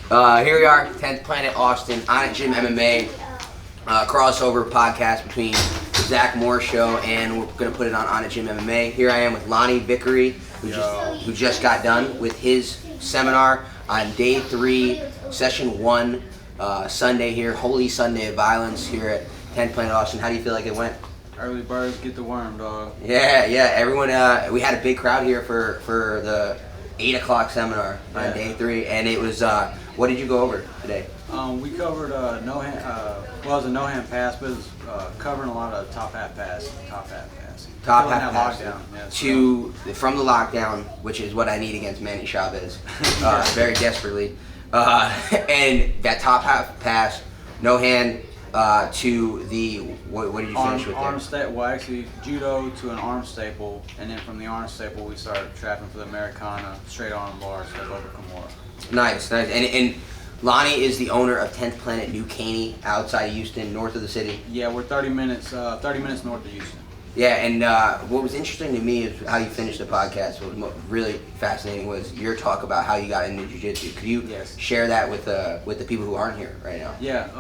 Here we are, 10th Planet Austin, Onnit Gym MMA, crossover podcast between the Zach Moore Show, and we're going to put it on Onnit Gym MMA. Here I am with Lonnie Vickery, who just got done with his seminar on day 3, session 1, Sunday here, Holy Sunday of Violence here at 10th Planet Austin. How do you feel like it went? Early birds get the worm, dog. Yeah, everyone, we had a big crowd here for the 8 o'clock seminar on day 3, and it was, what did you go over today? We covered no hand, it was a no hand pass, but it was covering a lot of top hat pass. Top hat pass. Lockdown. Yeah, from the lockdown, which is what I need against Manny Chavez, very desperately. And that top hat pass, no hand, to the, what did you finish with arm there? staple. Well, actually, judo to an arm staple, and then from the arm staple, we started trapping for the Americana, straight arm bars, step over Kimura. Nice. And Lonnie is the owner of 10th Planet New Caney outside of Houston, north of the city. Yeah, we're 30 minutes north of Houston. Yeah, and what was interesting to me is how you finished the podcast. What was really fascinating was your talk about how you got into Jiu Jitsu. Could you share that with the people who aren't here right now? Yeah.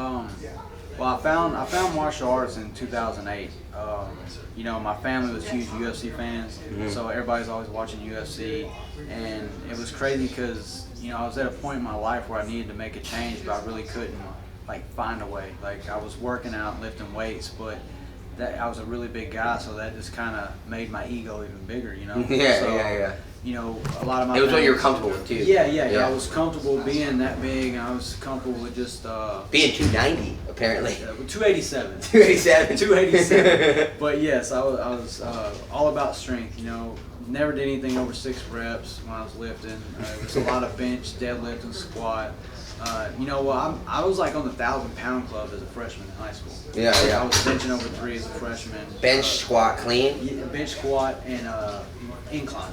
Well, I found martial arts in 2008. You know, my family was huge UFC fans, so everybody's always watching UFC, and it was crazy because, you know, I was at a point in my life where I needed to make a change, but I really couldn't, like, find a way. Like, I was working out, lifting weights, but I was a really big guy, so that just kind of made my ego even bigger, you know? Yeah. You know, a lot of my It was what you were comfortable with, too. Yeah. I was comfortable being that big, and I was comfortable with just... being 290, apparently. 287. 287. 287. But yes, I was all about strength, you know. Never did anything over 6 reps when I was lifting. It was a lot of bench, deadlift, and squat. You know, well, I was like on the 1,000-pound club as a freshman in high school. Yeah. I was benching over 3 as a freshman. Bench, squat, clean? Yeah, bench, squat, and incline.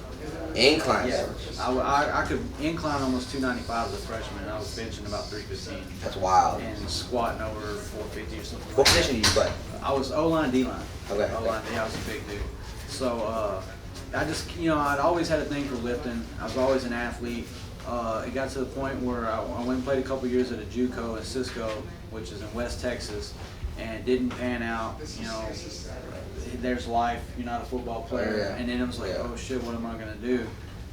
Incline. Yeah, I could incline almost 295 as a freshman, and I was benching about 315. That's wild. And squatting over 450 or something. What position did you play? I was O-line, D-line. Okay. O-line, yeah, I was a big dude. So I just, you know, I'd always had a thing for lifting. I was always an athlete. It got to the point where I went and played a couple years at a JUCO in Cisco, which is in West Texas, and it didn't pan out. You know, there's life. You're not a football player. And then I was like, oh shit, what am I gonna do?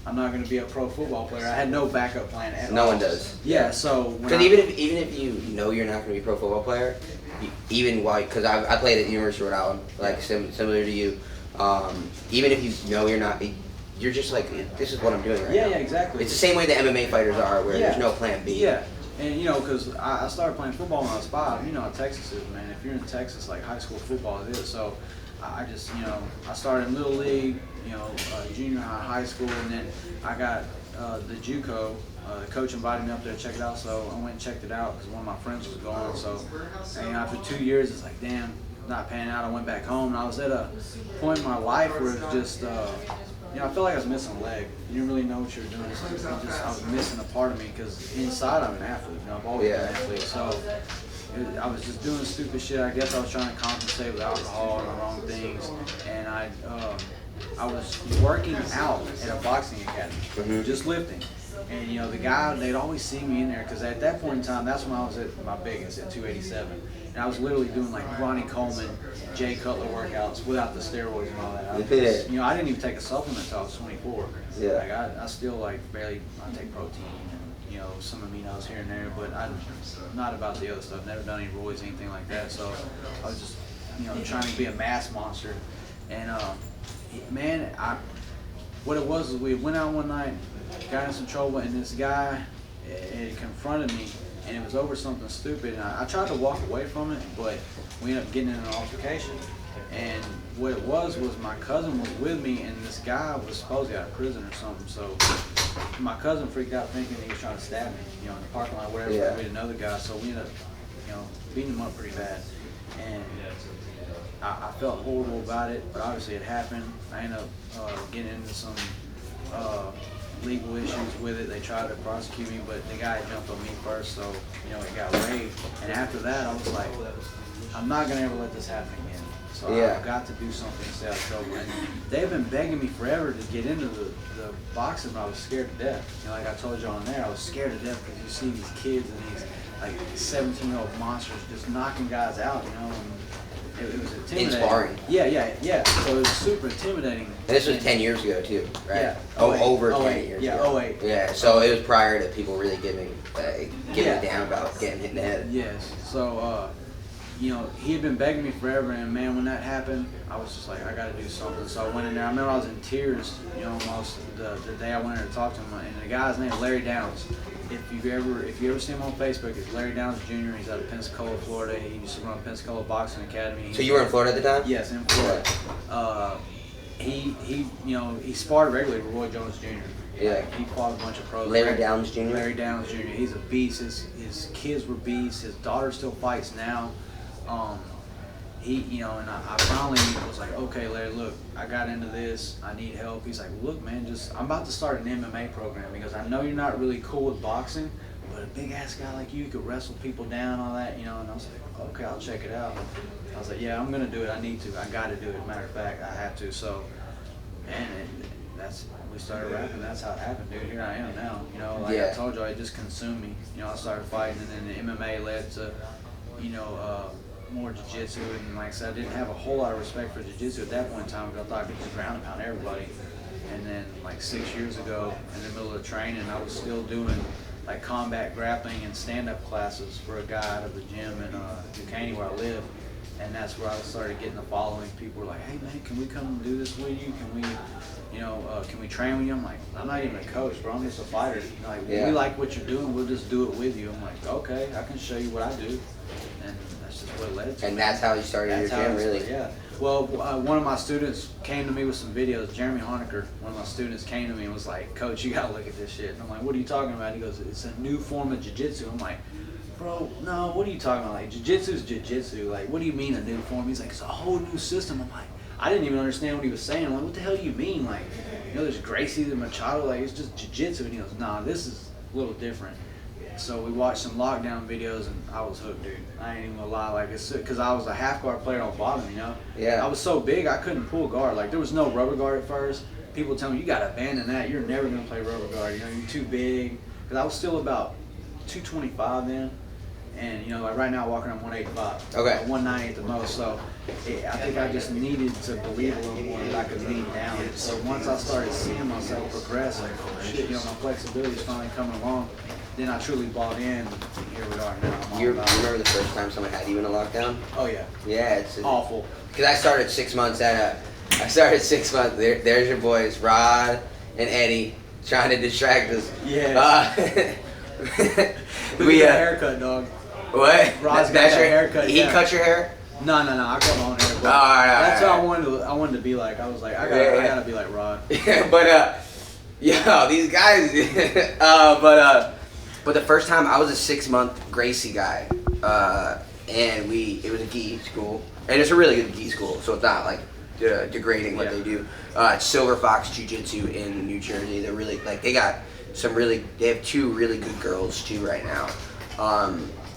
I'm not gonna be a pro football player. I had no backup plan at all. No one does. Yeah. So because even if you know you're not gonna be a pro football player, because I played at the University of Rhode Island, like similar to you. Even if you know you're not. You're just like, this is what I'm doing right now. Yeah, exactly. It's the same way the MMA fighters are, where there's no plan B. Yeah, and you know, because I started playing football when I was 5. You know how Texas is, man. If you're in Texas, like high school football is. So I just, you know, I started in Little League, you know, junior high, high school, and then I got the JUCO. The coach invited me up there to check it out, so I went and checked it out because one of my friends was going. So, and after 2 years, it's like, damn, not panning out. I went back home, and I was at a point in my life where it was just, you know, I felt like I was missing a leg. You didn't really know what you were doing. I was missing a part of me because inside I'm an athlete. You know, I've always been an athlete. So I was just doing stupid shit. I guess I was trying to compensate with alcohol and the wrong things. And I was working out at a boxing academy, just lifting. And, you know, the guy, they'd always see me in there because at that point in time, that's when I was at my biggest, at 287. And I was literally doing like Ronnie Coleman, Jay Cutler workouts without the steroids and all that. You know, I didn't even take a supplement until I was 24. Yeah. Like I still like barely, I take protein and, you know, some aminos here and there, but I'm not about the other stuff. Never done any roids, anything like that. So I was just, you know, trying to be a mass monster. And, man, what it was is we went out one night, got in some trouble, and this guy confronted me, and it was over something stupid. And I tried to walk away from it, but we ended up getting in an altercation. And what it was my cousin was with me, and this guy was supposedly out of prison or something. So my cousin freaked out thinking he was trying to stab me, you know, in the parking lot, whatever, with another guy. So we ended up, you know, beating him up pretty bad. And I felt horrible about it, but obviously it happened. I ended up getting into some legal issues with it. They tried to prosecute me, but the guy jumped on me first, so it got waived. And after that, I was like, I'm not gonna ever let this happen again. So I've got to do something to stay out of trouble. And they've been begging me forever to get into the boxing, but I was scared to death. Like I told you on there, I was scared to death because you see these kids and these like 17-year-old monsters just knocking guys out, and it was intimidating. Inspiring. Yeah. So it was super intimidating. And this was 10 years ago too, right? Yeah. Over 10 years ago. 08. Yeah, so it was prior to people really giving a damn about getting hit in the head. Yes. So, he had been begging me forever, and man, when that happened, I was just like, I got to do something. So I went in there. I remember I was in tears, almost the day I went in there to talk to him. And the guy's name is Larry Downs. If you ever see him on Facebook, it's Larry Downs Jr. He's out of Pensacola, Florida. He used to run Pensacola Boxing Academy. So you were in Florida at the time? Yes, in Florida. He sparred regularly with Roy Jones Jr. Yeah. He fought a bunch of pros. Larry Downs Jr.? Larry Downs Jr. He's a beast. His kids were beasts. His daughter still fights now. And I finally was like, okay, Larry, look, I got into this. I need help. He's like, look, man, I'm about to start an MMA program because I know you're not really cool with boxing, but a big ass guy like you could wrestle people down, all that, And I was like, okay, I'll check it out. I was like, yeah, I'm gonna do it. I need to. I got to do it. Matter of fact, I have to. So, we started rapping. That's how it happened, dude. Here I am now. I told you, it just consumed me. I started fighting, and then the MMA led to, more jiu-jitsu, and like I said, I didn't have a whole lot of respect for jiu-jitsu at that point in time because I thought I could just ground and pound everybody. And then like 6 years ago, in the middle of the training, I was still doing like combat grappling and stand-up classes for a guy out of the gym in New Caney where I live. And that's where I started getting the following. People were like, hey man, can we come and do this with you? Can we, can we train with you? I'm like, I'm not even a coach, bro. I'm just a fighter. We like what you're doing. We'll just do it with you. I'm like, okay, I can show you what I do. And that's just what it led to. And that's how you started your gym, really? Yeah. Well, one of my students came to me with some videos. Jeremy Honecker, one of my students, came to me and was like, Coach, you got to look at this shit. And I'm like, what are you talking about? He goes, it's a new form of jiu-jitsu. I'm like, bro, no, what are you talking about? Like, jiu-jitsu is jiu-jitsu. Like, what do you mean a new form? He's like, it's a whole new system. I'm like, I didn't even understand what he was saying. I'm like, what the hell do you mean? Like, there's Gracie, there's Machado. Like, it's just jiu-jitsu. And he goes, nah, this is a little different. So we watched some lockdown videos, and I was hooked, dude. I ain't even gonna lie, like, it's because I was a half guard player on bottom, Yeah. I was so big, I couldn't pull guard. Like, there was no rubber guard at first. People tell me, you gotta abandon that. You're never gonna play rubber guard. You're too big. Because I was still about 225 then. And, like right now, I'm walking on 185. Okay. 190 at the most. So I think I just needed to believe a little more that I could lean down. So once I started seeing myself progress, like, oh shit, my flexibility is finally coming along. Then I truly bought in, and here we are now. You remember the first time someone had you in a lockdown? Oh yeah. Yeah, it's awful. Because I started 6 months There's your boys, Rod and Eddie, trying to distract us. Yeah. We got a haircut, dog. What? Rod's got that haircut. He cut your hair? No. I cut my own hair. That's what I wanted to be like. I was like, I gotta be like Rod. Yeah, these guys. But the first time I was a 6 month Gracie guy, and it was a gi school, and it's a really good gi school, so it's not like degrading what they do. It's Silver Fox Jiu Jitsu in New Jersey. They're really they have two really good girls too right now,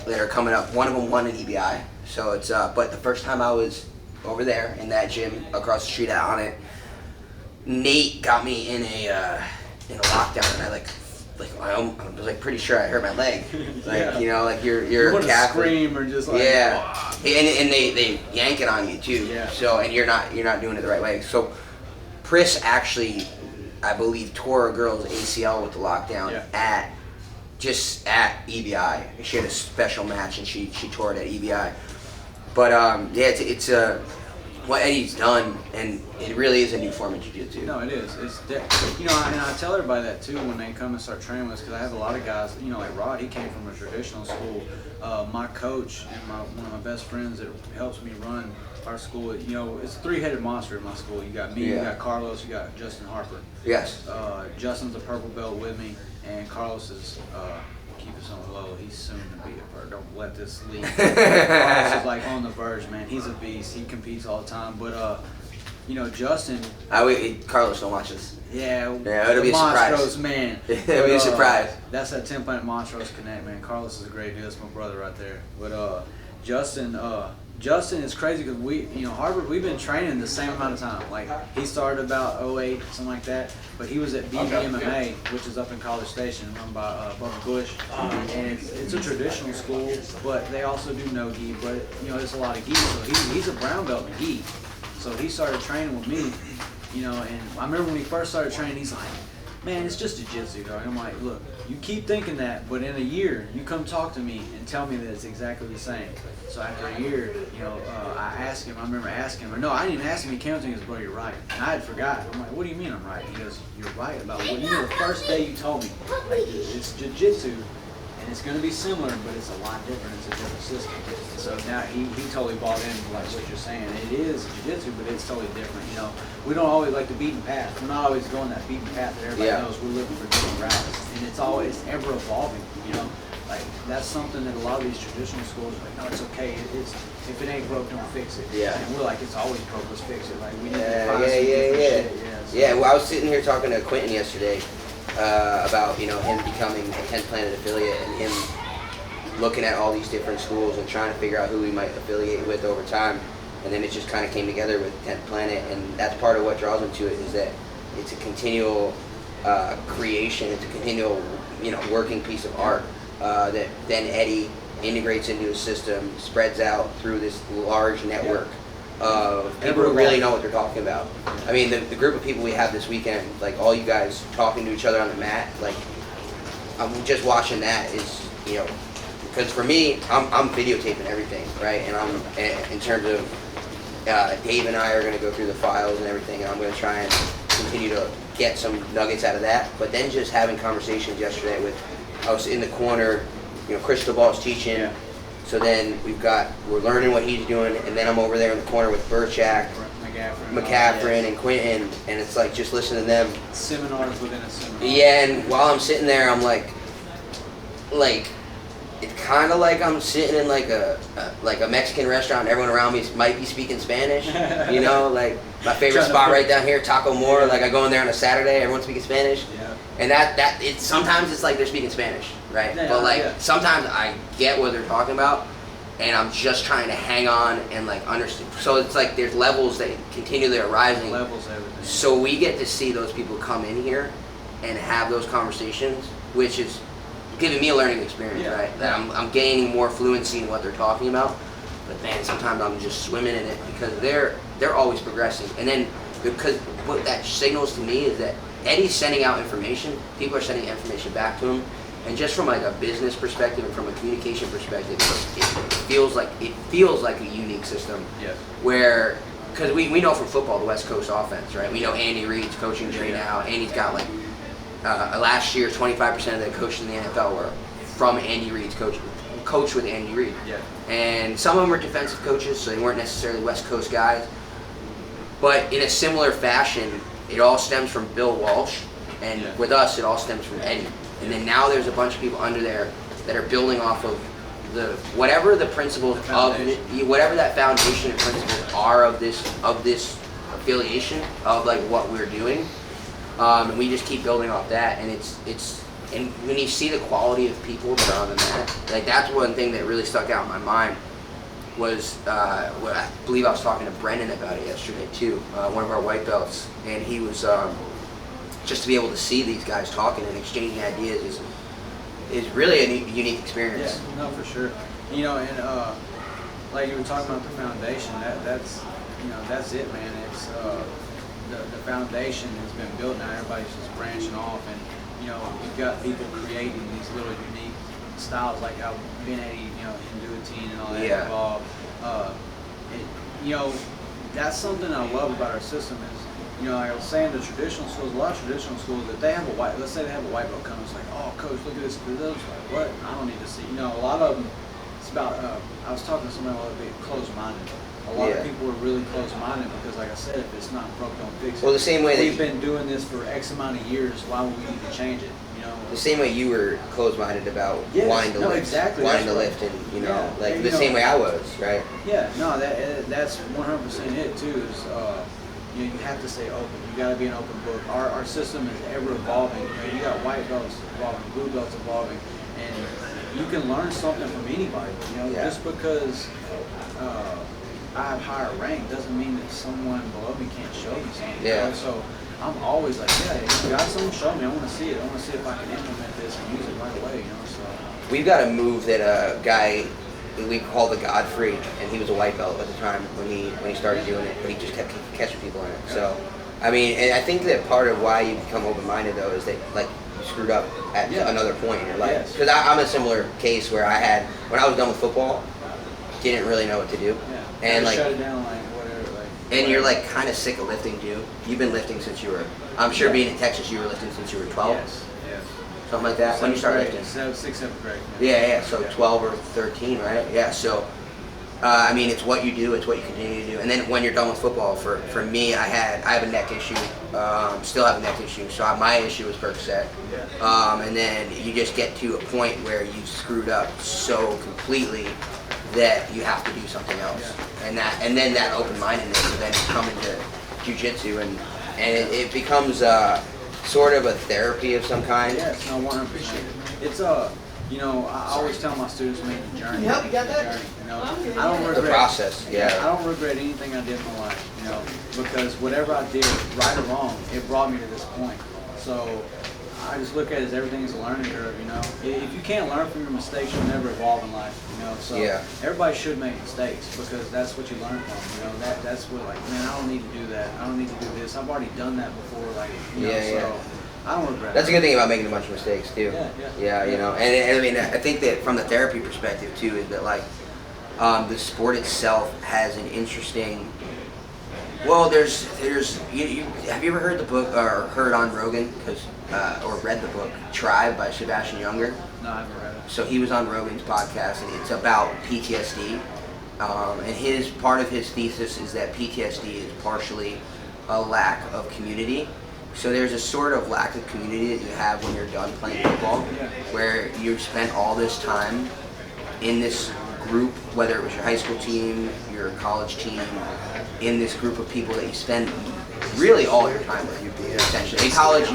that are coming up. One of them won an EBI, so it's but the first time I was over there in that gym across the street at Onnit, Nate got me in a lockdown, and I was pretty sure I hurt my leg. You're a calf. Scream or just like and they yank it on you too. Yeah. So and you're not doing it the right way. So Pris actually, I believe, tore a girl's ACL with the lockdown at EBI. She had a special match and she tore it at EBI. But it's what Eddie's done, and it really is a new form of jiu-jitsu. No, it is. And I tell everybody that too when they come and start training with us, because I have a lot of guys, like Rod, he came from a traditional school. My coach and one of my best friends that helps me run our school, it's a three-headed monster in my school. You got me, you got Carlos, you got Justin Harper. Yes. Justin's a purple belt with me, and Carlos is, keep us on low, he's soon to be a bird. Don't let this leak. Carlos is on the verge, man. He's a beast. He competes all the time. But Justin. Carlos don't watch this. Yeah, it'll be a surprise. Monstros, man. It'll be a surprise. That's that 10 Planet Monstros Connect, man. Carlos is a great dude. That's my brother right there. But Justin is crazy because Harvard, we've been training the same amount of time. Like, he started about 08, something like that. But he was at MMA, which is up in College Station, run by Bubba Bush. And it's a traditional school, but they also do no gi. But there's a lot of gi. So he's a brown belt in gi. So he started training with me. And I remember when he first started training, he's like, man, it's just jiu-jitsu, dog. I'm like, look, you keep thinking that, but in a year, you come talk to me and tell me that it's exactly the same. So after a year, I remember asking him, or no, I didn't ask him, he came to me and goes, bro, you're right. And I had forgotten. I'm like, what do you mean I'm right? He goes, you're right about what, the first day you told me, like, it's jiu-jitsu, and it's going to be similar, but it's a lot different. It's a different system. So now he totally bought into like what you're saying. It is jiu-jitsu, but it's totally different. We don't always like the beaten path. We're not always going that beaten path that everybody knows. We're looking for different routes, and it's ever evolving. Like that's something that a lot of these traditional schools are like, no, it's okay. If it ain't broke, don't fix it. Yeah. And we're like, it's always broke. Let's fix it. Like we need to find some different shit. Yeah. Well, I was sitting here talking to Quentin yesterday about him becoming a 10th Planet affiliate and him looking at all these different schools and trying to figure out who we might affiliate with over time. And then it just kind of came together with 10th Planet, and that's part of what draws him to it, is that it's a continual creation, it's a continual working piece of art that then Eddie integrates into his system, spreads out through this large network of people who really know what they're talking about. I mean, the group of people we have this weekend, like all you guys talking to each other on the mat, like I'm just watching that is, because for me, I'm videotaping everything, right? And I'm, in terms of, Dave and I are going to go through the files and everything, and I'm going to try and continue to get some nuggets out of that. But then just having conversations yesterday I was in the corner, Crystal Ball's teaching. Yeah. So then we're learning what he's doing, and then I'm over there in the corner with Burchak, McCaffrey, and Quentin, and it's like just listening to them. Seminars within a seminar. Yeah, and while I'm sitting there, I'm like, it's kind of like I'm sitting in like a Mexican restaurant and everyone around me might be speaking Spanish. Like my favorite spot right down here, Taco More. Like I go in there on a Saturday, everyone's speaking Spanish. Yeah. And sometimes it's like they're speaking Spanish, right? Yeah, but sometimes I get what they're talking about, and I'm just trying to hang on and like understand. So it's like there's levels that continually are rising. Levels, everything. So we get to see those people come in here and have those conversations, which is giving me a learning experience, right? That I'm gaining more fluency in what they're talking about. But man, sometimes I'm just swimming in it because they're always progressing. And then because what that signals to me is that Eddie's sending out information, people are sending information back to him, and just from like a business perspective and from a communication perspective, it feels like a unique system. Yes. Where, because we know from football the West Coast offense, right? We know Andy Reid's coaching right now. Andy's got like last year 25% of the coaches in the NFL were from Andy Reid's coach with Andy Reid. Yeah. And some of them were defensive coaches, so they weren't necessarily West Coast guys. But in a similar fashion, it all stems from Bill Walsh, and with us, it all stems from Eddie. And then now there's a bunch of people under there that are building off of whatever the principles whatever that foundation and principles are of this affiliation of like what we're doing. And we just keep building off that, and and when you see the quality of people that are on the mat, like that's one thing that really stuck out in my mind was I believe I was talking to Brendan about it yesterday too, one of our white belts, and he was just to be able to see these guys talking and exchanging ideas is really a unique experience. Yeah, no, for sure. And like you were talking about the foundation, that's it, man. It's the foundation has been built now. Everybody's just branching off, and you've got people creating these little unique styles, like how Ben Eddie, Hinduatine and all that involved. That's something I love about our system is, like I was saying, the traditional schools, a lot of traditional schools, if they have let's say they have a white belt come, it's like, oh, coach, look at this, like, what? I don't need to see. A lot of them, it's about, I was talking to somebody a little bit closed-minded. A lot of people are really closed-minded because, like I said, if it's not broke, don't fix it. Well, the same way we've been doing this for X amount of years, why would we need to change it? The same way you were closed-minded about wanting to lift, exactly. Wanting to lift, and the same way I was, right? Yeah, no, that's 100% it too. Is you have to stay open. You got to be an open book. Our system is ever evolving. You got white belts evolving, blue belts evolving, and you can learn something from anybody. Just because I have higher rank doesn't mean that someone below me can't show me something. Yeah. So I'm always like, if you got something, show me. I want to see it. I want to see if I can implement this and use it right away. So we've got a move that a guy we call the Godfrey, and he was a white belt at the time when he started doing it, but he just kept catching people in it. So, I mean, and I think that part of why you become open-minded though is that like you screwed up at another point in your life. Because I'm a similar case where when I was done with football, didn't really know what to do, and like shut it down, like whatever. And you're like kind of sick of lifting too. You've been lifting since you were. I'm sure being in Texas, you were lifting since you were 12. Yes. Something like that. When you started lifting? 6th, 7th grade. Yeah. So 12 or 13, right? Yeah. So, I mean, it's what you do. It's what you continue to do. And then when you're done with football, for me, I have a neck issue. Still have a neck issue. So my issue was Percocet. And then you just get to a point where you've screwed up so completely that you have to do something else. And then that open-mindedness will then come into Jiu Jitsu, and it becomes sort of a therapy of some kind. Yes, no, I want to appreciate it. It's I always tell my students, make the journey. Help, you got that? I don't regret the process. I don't regret anything I did in my life. Because whatever I did, right or wrong, it brought me to this point. So I just look at it as everything is a learning curve. If you can't learn from your mistakes, you'll never evolve in life. So everybody should make mistakes because that's what you learn from. That's what, like, man, I don't need to do that. I don't need to do this. I've already done that before. So I don't regret. That's a good thing about making a bunch of mistakes too. Yeah. And I mean, I think that from the therapy perspective too is that like the sport itself has an interesting. Well, there's have you ever heard the book or heard on Rogan or read the book Tribe by Sebastian Junger? No, I haven't read it. So he was on Rogan's podcast, and it's about PTSD. And part of his thesis is that PTSD is partially a lack of community. So there's a sort of lack of community that you have when you're done playing football, where you spent all this time in this group, whether it was your high school team, your college team, in this group of people that you spend really all your time with, essentially. In college,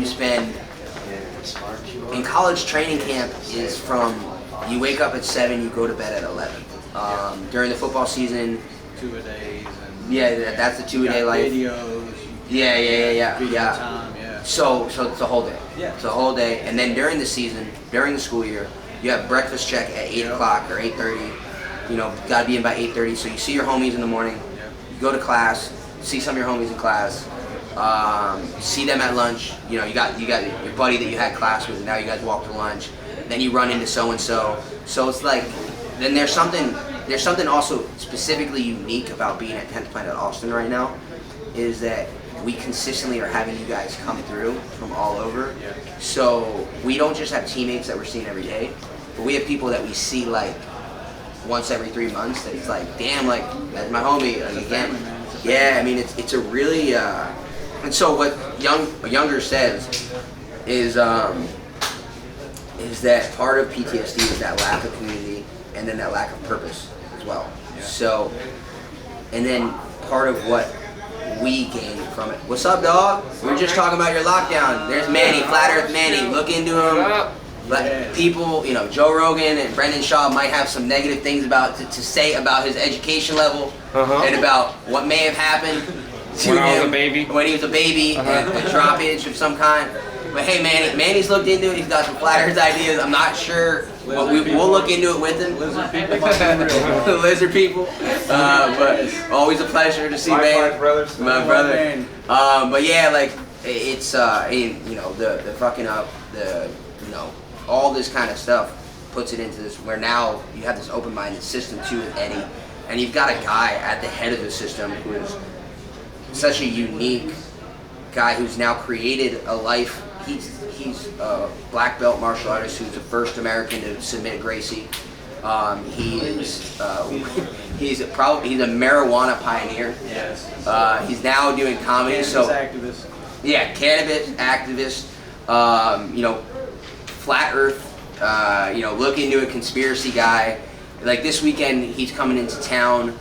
in college training camp is from, you wake up at 7, you go to bed at 11. During the football season, 2-a-days. That's the 2-a-day life. Videos. Yeah. So it's a whole day. It's a whole day. And then during the season, during the school year, you have breakfast check at 8 o'clock or 8:30. Got to be in by 8:30. So you see your homies in the morning. You go to class, see some of your homies in class. See them at lunch. You got your buddy that you had class with, and now you guys walk to lunch. Then you run into so and so. So it's like, then there's something also specifically unique about being at 10th Planet Austin right now, is that we consistently are having you guys come through from all over. So we don't just have teammates that we're seeing every day, but we have people that we see like once every 3 months. That it's like, damn, like that's my homie. Like, again, I mean it's a really. And so what Younger says is that part of PTSD is that lack of community and then that lack of purpose as well. So, and then part of what we gain from it. What's up, dog? We were just talking about your lockdown. There's Manny, Flat Earth Manny. Look into him. But people, Joe Rogan and Brendan Shaw might have some negative things to say about his education level and about what may have happened to when him I was a baby. When he was a baby, and a droppage of some kind. But hey, Manny's looked into it. He's got some Flat Earth ideas. I'm not sure. But we'll look into it with him. Lizard people might be real. Lizard people. But always a pleasure to see Manny. Brothers. My brother. But yeah, like it's the fucking up, all this kind of stuff puts it into this where now you have this open-minded system too with Eddie, and you've got a guy at the head of the system who is such a unique guy who's now created a life. He's a black belt martial artist who's the first American to submit Gracie. He's a marijuana pioneer. Yes. He's now doing comedy. Cannabis activist. Yeah, cannabis activist. Flat Earth. Look into a conspiracy guy. Like this weekend, he's coming into town.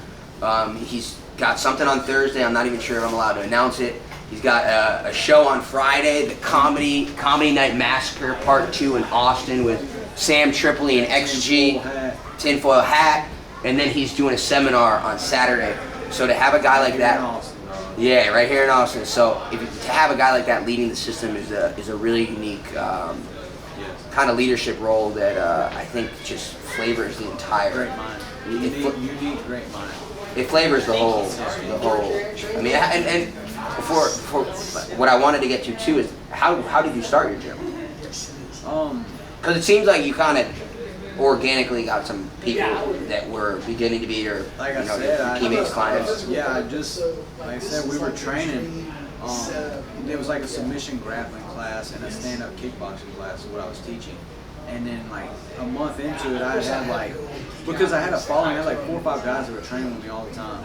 He's got something on Thursday. I'm not even sure if I'm allowed to announce it. He's got a show on Friday, the Comedy Night Massacre Part 2 in Austin with Sam Tripoli and XG, tinfoil hat, and then he's doing a seminar on Saturday. So to have a guy like that, yeah, right here in Austin. So to have a guy like that leading the system is a really unique kind of leadership role that I think just flavors the entire. Great mind. Unique, great mind. It flavors the whole. I mean, and before what I wanted to get to too is how did you start your gym? Because it seems like you kind of organically got some people that were beginning to be your, like I said, teammates, clients. Yeah, like I said, we were training. It was like a submission grappling class and a stand-up kickboxing class is what I was teaching. And then like a month into it, I had because I had a following, I had like 4 or 5 guys that were training with me all the time.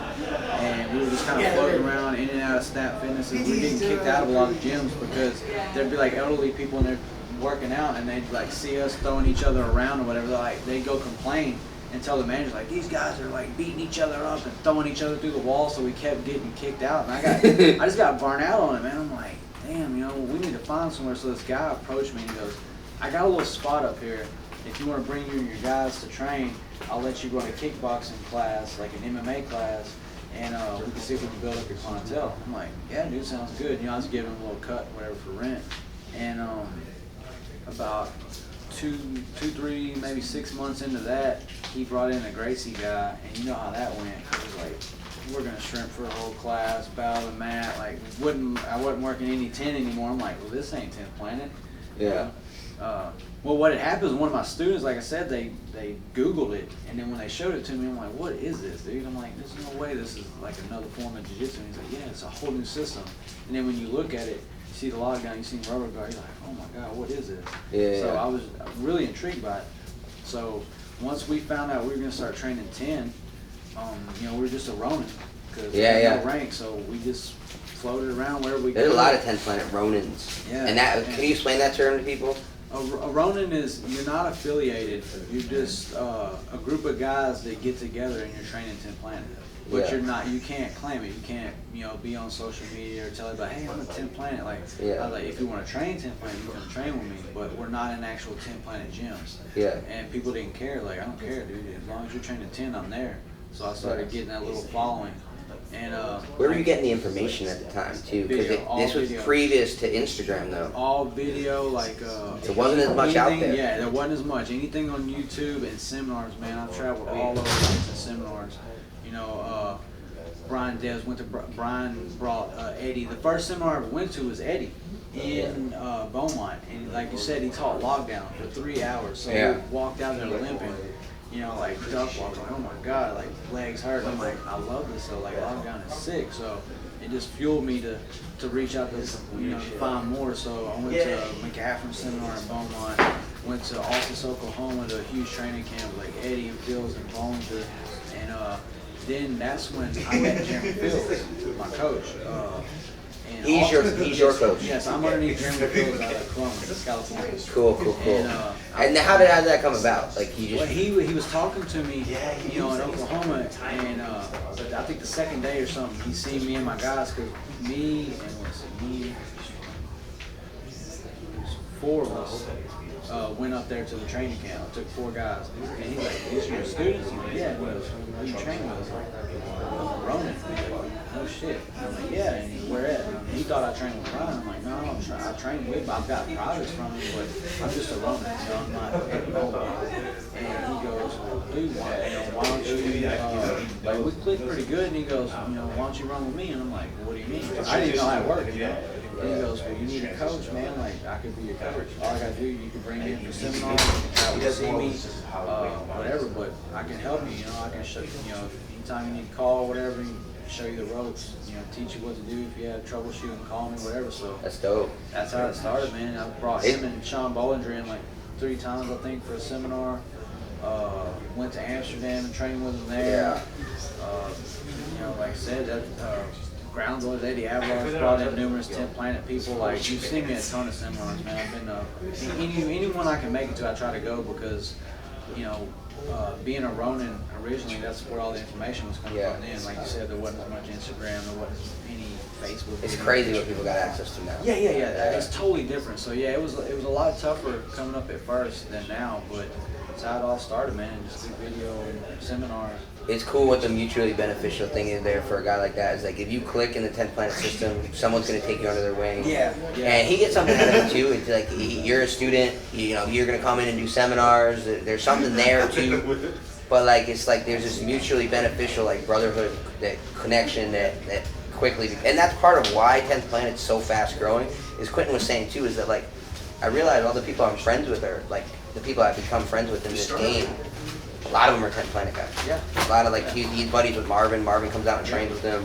And we were just kind of floating around in and out of Snap Fitness. And we were getting kicked out of a lot of gyms because there'd be like elderly people and they're working out and they'd like see us throwing each other around or whatever. They'd go complain and tell the manager like, these guys are like beating each other up and throwing each other through the wall. So we kept getting kicked out. And I just got burnt out on it, man. I'm like, damn, we need to find somewhere. So this guy approached me and he goes, I got a little spot up here. If you want to bring you and your guys to train, I'll let you run a kickboxing class, like an MMA class, and we can see if we can build up your clientele. I'm like, yeah, dude, sounds good. I was giving him a little cut, whatever, for rent. And about 2, 3, maybe 6 months into that, he brought in a Gracie guy, and you know how that went. It was like, we're gonna shrimp for a whole class, battle the mat. Like, I wasn't working any 10 anymore. I'm like, well, this ain't 10th Planet. Yeah. Well, what had happened was one of my students, like I said, they Googled it, and then when they showed it to me, I'm like, what is this, dude? I'm like, there's no way this is like another form of Jiu Jitsu. And he's like, yeah, it's a whole new system. And then when you look at it, you see the lockdown, you see the rubber guard, you're like, oh my God, what is this? Yeah. So I was really intrigued by it. So once we found out we were going to start training 10, we were just a Ronin. Because we had no rank, so we just floated around wherever we could. There's a lot of 10th Planet Ronins. Yeah. And can you explain that term to people? A Ronin is, you're not affiliated, you're just a group of guys that get together and you're training 10 Planet. But you can't claim it. You can't, be on social media or tell everybody, hey, I'm a 10 Planet. I was like, if you want to train 10 Planet, you can train with me. But we're not in actual 10 Planet gyms. Yeah. And people didn't care. Like, I don't care, dude. As long as you're training 10, I'm there. So I started getting that little following. And where were you getting the information at the time too? Because this was previous to Instagram though. All video, it wasn't as much out there. Yeah, there wasn't as much. Anything on YouTube and seminars, man. I've traveled all over to seminars. Brian Dez went to Brian brought Eddie. The first seminar I ever went to was Eddie in Beaumont, and like you said, he taught lockdown for 3 hours. So we walked out there limping. Like duck walk, like, oh my God, like legs hurt. I'm like, I love this though, like lockdown is sick. So it just fueled me to reach out to, find more. So I went to McCaffrey seminar in Beaumont, went to Altus, Oklahoma to a huge training camp with like Eddie and Fields and Bones. And then that's when I met Jeremy Fields, my coach. He's your coach. Yes, I'm underneath Jeremy Fields out of Columbus, California. Cool. And how did that come about? Like he was talking to me, in Oklahoma, and I think the second day or something, he seen me and my guys, because four of us went up there to the training camp. I took 4 guys, and he's like, "These are your students?" I'm like, "Yeah." He goes, "Who you training with?" Ronan. No shit. I'm like, yeah, and where at? And he thought I trained with Brian. I'm like, no, I trained with him. I've got privates from him, but I'm just a Ronin, I'm not a nobody. And he goes, well, dude, why don't you, we clicked pretty good, and he goes, why don't you run with me? And I'm like, well, what do you mean? I didn't know how it worked, And he goes, well, you need a coach, man. Like, I could be your coach. All I got to do, you can bring me in for seminars, you can travel to see me, whatever, but I can help you, I can show you, anytime you need to call, whatever, show you the ropes, teach you what to do if you have troubleshooting, call me, whatever. So that's dope. That's how it started, man. I brought him and Sean Bollinger in like 3 times, I think, for a seminar. Went to Amsterdam and trained with him there. Like I said, that Ground Boys, Eddie Avalar's brought in numerous 10 Planet people. Like, you've seen me at a ton of seminars, man. I've been anyone I can make it to, I try to go, because you know, being a Ronin originally, that's where all the information was coming from. Then, like you said, there wasn't as much Instagram, there wasn't any Facebook. It's crazy what people got access to now. Yeah. It's totally different. So yeah, it was a lot tougher coming up at first than now, but that's how it all started, man. Just do video and seminars. It's cool what the mutually beneficial thing is there for a guy like that. Is like if you click in the 10th Planet system, someone's gonna take you under their wing. Yeah. And he gets something out of it too. It's like you're a student, you know, you're gonna come in and do seminars. There's something there too. But like it's like there's this mutually beneficial like brotherhood, that connection that quickly, and that's part of why 10th Planet's so fast growing. Is Quentin was saying too, is that like I realize all the people I'm friends with are like the people I've become friends with in this game. A lot of them are 10th Planet guys. Yeah. A lot of like he's buddies with Marvin. Marvin comes out and trains with them.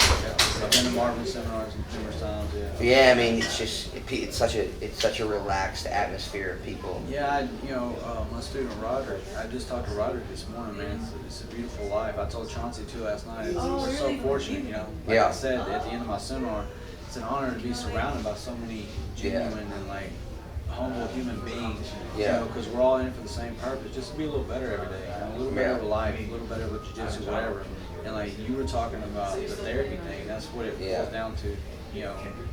I've been to Marvin seminars numerous times. Yeah, I mean it's just it's such a relaxed atmosphere of people. Yeah, my student Roderick. I just talked to Roderick this morning, man. It's a beautiful life. I told Chauncey too last night. We're so fortunate, Like I said at the end of my seminar, it's an honor to be surrounded by so many genuine and like humble human beings, because we're all in it for the same purpose, just to be a little better every day, a little better with life, a little better with jiu-jitsu, whatever. And like you were talking about the therapy thing, that's what it boils down to.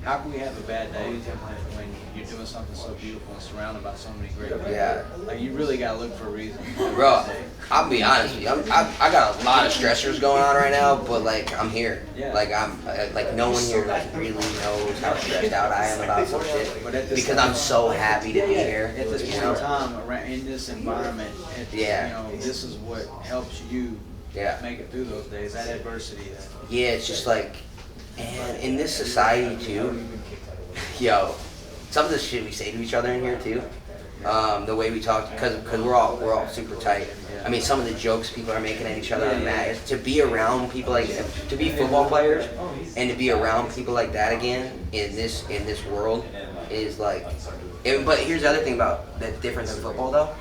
How can we have a bad day when you're doing something so beautiful and surrounded by so many great people? Yeah. Like you really gotta look for a reason. Bro, I'll be honest with you. I got a lot of stressors going on right now, but like I'm here. Yeah. Like I'm like no one here like really knows how stressed out I am about some shit because I'm so happy to be here. At this point in time, in this environment, this is what helps you make it through those days, that adversity. Yeah, it's just like, and in this society too, some of the shit we say to each other in here too, the way we talk, because we're all super tight. I mean, some of the jokes people are making at each other on the mat, is to be around people like, to be football players and to be around people like that again in this world is like, but here's the other thing about that's different than football though,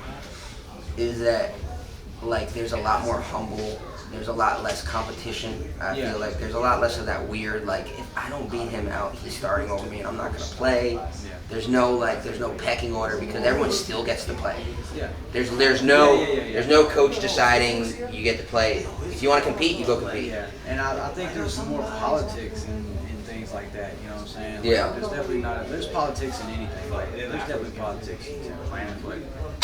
is that like there's a lot more humble. There's a lot less competition. I feel like there's a lot less of that weird, like, if I don't beat him out, he's starting over me and I'm not gonna play. There's no pecking order because everyone still gets to play. There's no coach deciding you get to play. If you want to compete, you go compete. And I think there's some more politics in things like that, you know what I'm saying? Like, there's definitely there's politics in anything. Like, there's definitely politics in planning, but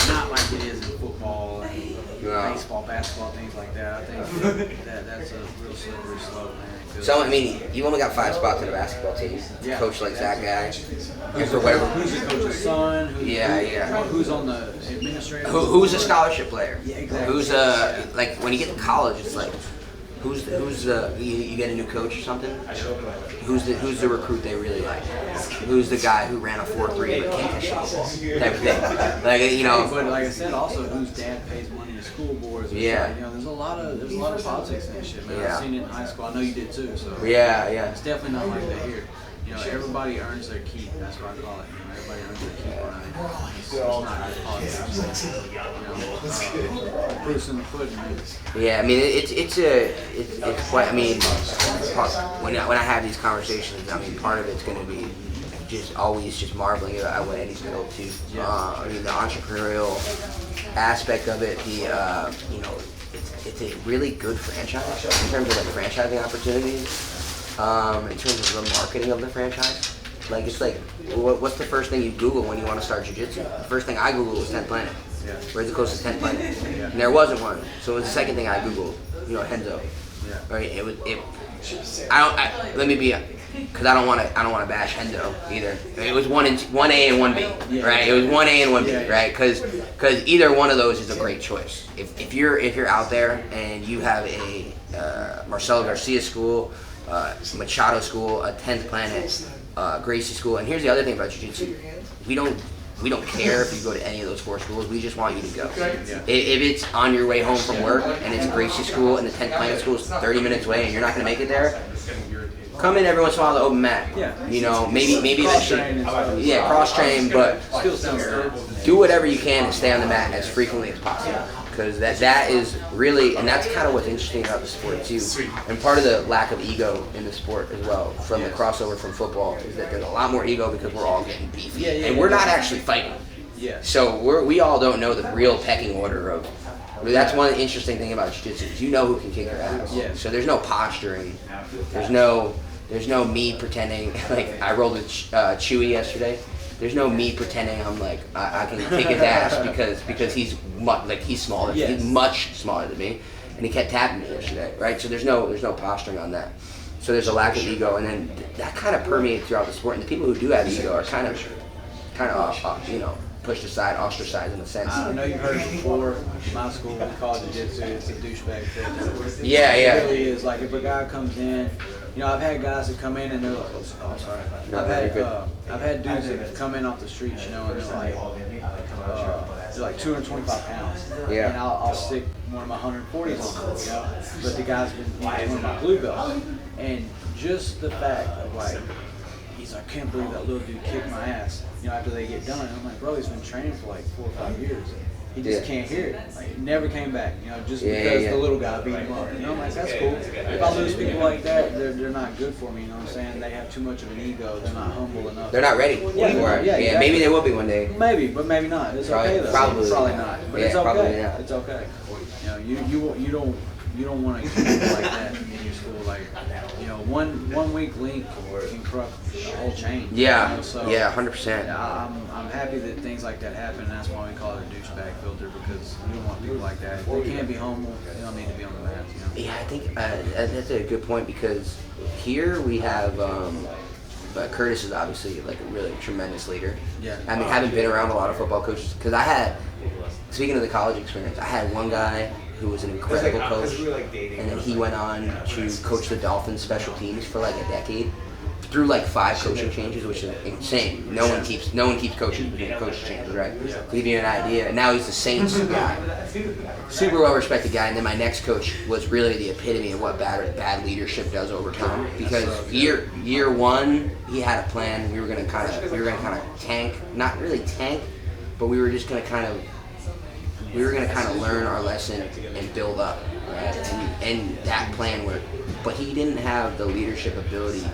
not like it is in football and baseball, basketball, things like that. I think that's a real slippery slope, man. So, I mean, you only got 5 spots in the basketball team. Coach like that guy. For whatever. Who's the coach's son? Who's on the administrative? Who's a scholarship player? Yeah, exactly. Who's like when you get to college, it's like, who's you get a new coach or something? Who's the recruit they really like? Who's the guy who ran a 4.3 but can't catch the ball? Type of thing. Like But like I said, also whose dad pays money to school boards. There's a lot of politics in that shit, man. I've seen it in high school. I know you did too. So it's definitely not like that here. Everybody earns their keep. That's what I call it. Everybody earns their keep around it. It's not politics. Proof's in the pudding, man. Yeah, I mean it's quite. I mean, when I have these conversations, I mean part of it's going to be just always just marveling at what Eddie's built to. I mean the entrepreneurial aspect of it, it's a really good franchise in terms of like franchising opportunities. In terms of the marketing of the franchise, like it's like, what's the first thing you Google when you want to start jiu-jitsu? The first thing I Googled was 10th Planet. Where's the closest 10th Planet? And there wasn't one, so it was the second thing I Googled. Henzo. Right? Let me be, because I don't want to bash Henzo either. It was 1A and 1B, right? It was 1A and 1B, right? Because either one of those is a great choice. If you're out there and you have a Marcelo Garcia school, Machado school, a 10th Planet, Gracie school, and here's the other thing about jiu-jitsu: we don't care if you go to any of those 4 schools. We just want you to go. If it's on your way home from work and it's Gracie school and the 10th Planet school is 30 minutes away and you're not going to make it there, come in every once in a while to open mat. Maybe eventually, cross train, but do whatever you can to stay on the mat as frequently as possible. Because that is really, and that's kind of what's interesting about the sport too, and part of the lack of ego in the sport as well, from the crossover from football, is that there's a lot more ego because we're all getting beefy, and we're not actually fighting. So we all don't know the real pecking order of That's one interesting thing about jiu-jitsu is you know who can kick your ass. Yeah. So there's no posturing. There's no me pretending like I rolled with Chewy yesterday. There's no me pretending I'm like I can kick his ass because he's he's smaller. Yes. He's much smaller than me, and he kept tapping me yesterday, right? So there's no posturing on that. So there's a lack of ego, and then that kind of permeates throughout the sport. And the people who do have ego are kind of pushed aside, ostracized in a sense. I know you've heard it before. My school, we call it jiu-jitsu. It's a douchebag filter. Yeah. It really is. Like if a guy comes in, I've had guys that come in and they're like, oh, sorry. I've had dudes that come in off the streets, and they're like 225 pounds. Yeah. And I'll stick one of my 140s on them, But the guy's been one of my blue belts. And just the fact of he's like, I can't believe that little dude kicked my ass, after they get done. And I'm like, bro, he's been training for like 4 or 5 years. He just can't hear it. Like, he never came back, just because the little guy beat him up. I'm like, that's cool. If I lose people like that, they're not good for me, you know what I'm saying? They have too much of an ego. They're not humble enough. They're not ready. Exactly. Maybe they will be one day. Maybe, but maybe not. It's okay though. Probably not. But it's okay. It's okay. You don't want to keep people like that in your school. Like, one weak link can corrupt the whole chain. Yeah. So, 100%. I'm happy that things like that happen. And that's why we call it a douchebag filter, because you don't want people like that. If they can't be humble, they don't need to be on the mat. Yeah, I think that's a good point, because here we have. But Curtis is obviously like a really tremendous leader. Yeah. I mean, having been around a lot of football coaches, because speaking of the college experience, I had one guy who was an incredible coach, and then he went on to coach the Dolphins special teams for like a decade, through like 5 coaching changes, which is insane. No one keeps coaches between coach changes, right? To give you an idea. And now he's the Saints guy, super well respected guy. And then my next coach was really the epitome of what bad leadership does over time. Because year one, he had a plan. We were gonna kind of tank, not really tank, but we were just gonna kind of learn our lesson and build up, right? And that plan worked. But he didn't have the leadership ability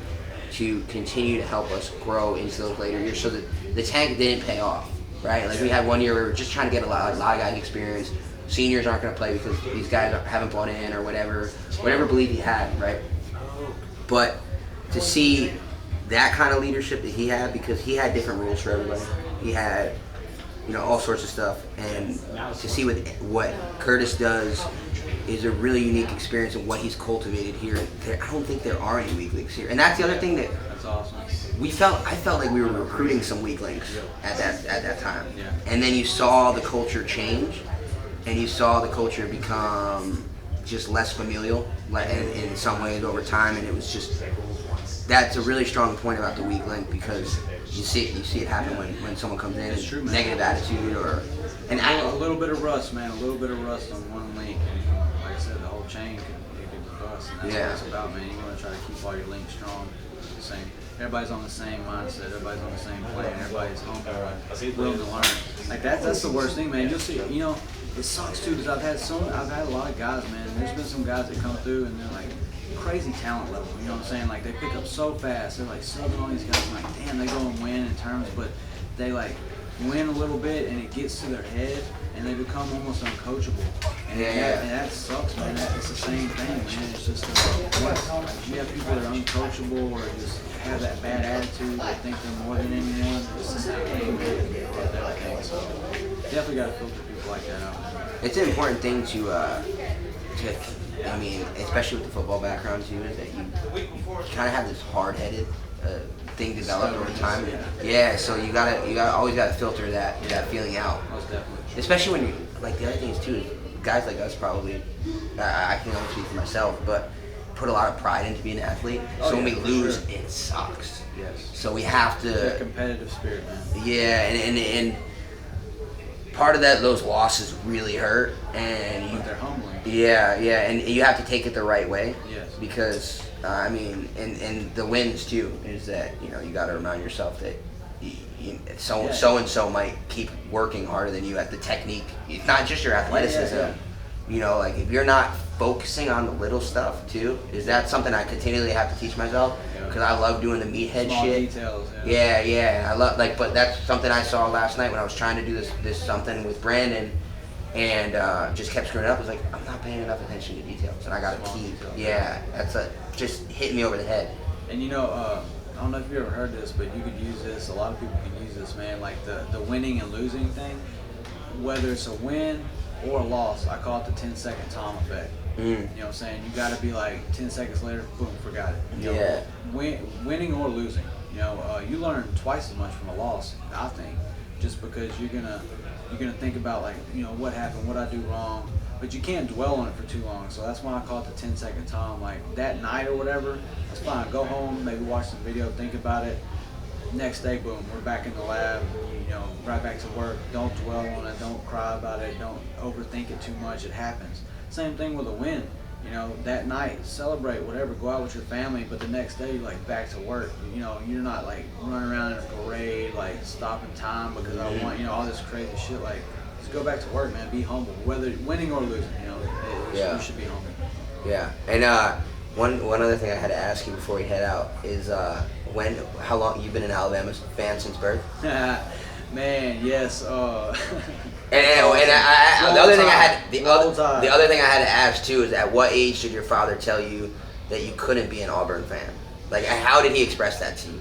to continue to help us grow into those later years. So the tank didn't pay off, right? Like we had one year where we were just trying to get a lot of guys experience. Seniors aren't going to play because these guys haven't bought in or whatever belief he had, right? But to see that kind of leadership that he had, because he had different rules for everybody. He had all sorts of stuff, and to see what Curtis does is a really unique experience of what he's cultivated here. I don't think there are any weak links here, and that's the other thing that's awesome. I felt like we were recruiting some weak links at that time, Yeah. and then you saw the culture change, and you saw the culture become just less familial, in some ways over time, and it was just. That's a really strong point about the weak link, because you see it happen when someone comes in It's true, man. negative attitude a little bit of rust, man. A little bit of rust on one link, and like I said, the whole chain can bust. And that's what it's about, man. You want to try to keep all your links strong. Everybody's on the same mindset. Everybody's on the same plane. Everybody's humble and willing to learn. Like that's the worst thing, man. You'll see. It sucks too, because I've had a lot of guys, man. There's been some guys that come through and they're like crazy talent level. You know what I'm saying? Like they pick up so fast. They're like subbing all these guys. I'm like, damn, they go and win in terms, but they like win a little bit and it gets to their head and they become almost uncoachable. And that sucks, man. It's the same thing, man. It's just you have people that are uncoachable or just have that bad attitude. They think they're more than anyone. It's the same thing, man. So definitely got to filter people like that out, man. It's an important thing to especially with the football background too, is that you kind of have this hard-headed thing developed over time. Yeah, so you always gotta filter that feeling out. Most definitely. Especially when you like the other thing is too, is guys like us probably, I can only speak for myself, but put a lot of pride into being an athlete. So when we lose, it sucks. Yes. So we have to. That competitive spirit, man. Yeah, and part of those losses really hurt, and they're humbling. Yeah, and you have to take it the right way. Yes. Because and the wins too is that you got to remind yourself that so and so might keep working harder than you at the technique. It's not just your athleticism. Yeah. Like if you're not focusing on the little stuff too, is that something I continually have to teach myself? Because I love doing the meathead Small shit. Details. Yeah, and I love but that's something I saw last night when I was trying to do this something with Brandon. and just kept screwing up. I was like, I'm not paying enough attention to details, and I gotta keep. Yeah, just hit me over the head. And I don't know if you ever heard this, but you could use this. A lot of people can use this, man. Like the winning and losing thing. Whether it's a win or a loss, I call it the 10-second Tom effect. You know what I'm saying? You got to be like 10 seconds later, boom, forgot it. You know, winning or losing. You learn twice as much from a loss, I think, just because you're gonna think about like, what happened, what I do wrong, but you can't dwell on it for too long. So that's why I call it the 10-second Tom. Like that night or whatever, that's fine. Go home, maybe watch some video, think about it. Next day, boom, we're back in the lab. Right back to work. Don't dwell on it. Don't cry about it. Don't overthink it too much. It happens. Same thing with a win. That night, celebrate whatever. Go out with your family. But the next day, you're like back to work. You're not like running around in a parade, like stopping time because I want all this crazy shit. Like, just go back to work, man. Be humble, whether winning or losing. You should be humble. Yeah, and one other thing I had to ask you before we head out is how long you've been an Alabama fan since birth? Man, yes. The other thing I had to ask too is, at what age did your father tell you that you couldn't be an Auburn fan? Like, how did he express that to you?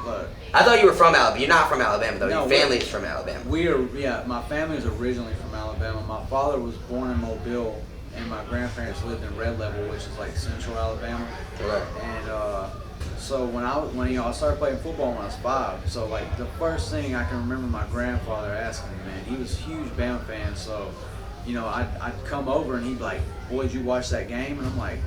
Look, I thought you were from Alabama. You're not from Alabama though. No, Your family is from Alabama. My family is originally from Alabama. My father was born in Mobile, and my grandparents lived in Red Level, which is like central Alabama. Right. And so when I started playing football when I was 5. So like the first thing I can remember my grandfather asking me, man, he was a huge Bama fan. So I'd come over and he'd be like, "Boy, did you watch that game?" And I'm like,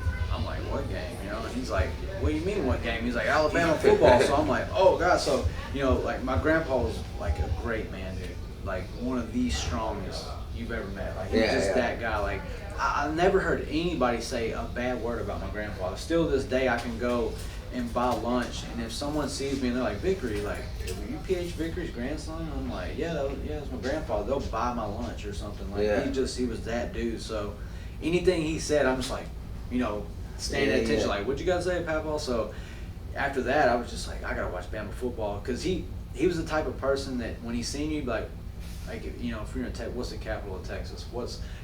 "What game?" And he's like, "What do you mean what game?" He's like, "Alabama football." So I'm like, "Oh God." So like my grandpa was like a great man, dude. Like one of the strongest you've ever met. Like he's that guy. Like I never heard anybody say a bad word about my grandfather. Still to this day, I can go and buy lunch, and if someone sees me and they're like, "Vickery, like, were you PH Vickery's grandson?" And I'm like, "Yeah, that's my grandfather." They'll buy my lunch or something. Like he was that dude. So anything he said, I'm just like, standing at attention. Like, "What'd you guys say, Papa?" So after that, I was just like, I gotta watch Bama football, because he was the type of person that when he seen you, like if you're in Texas, what's the capital of Texas?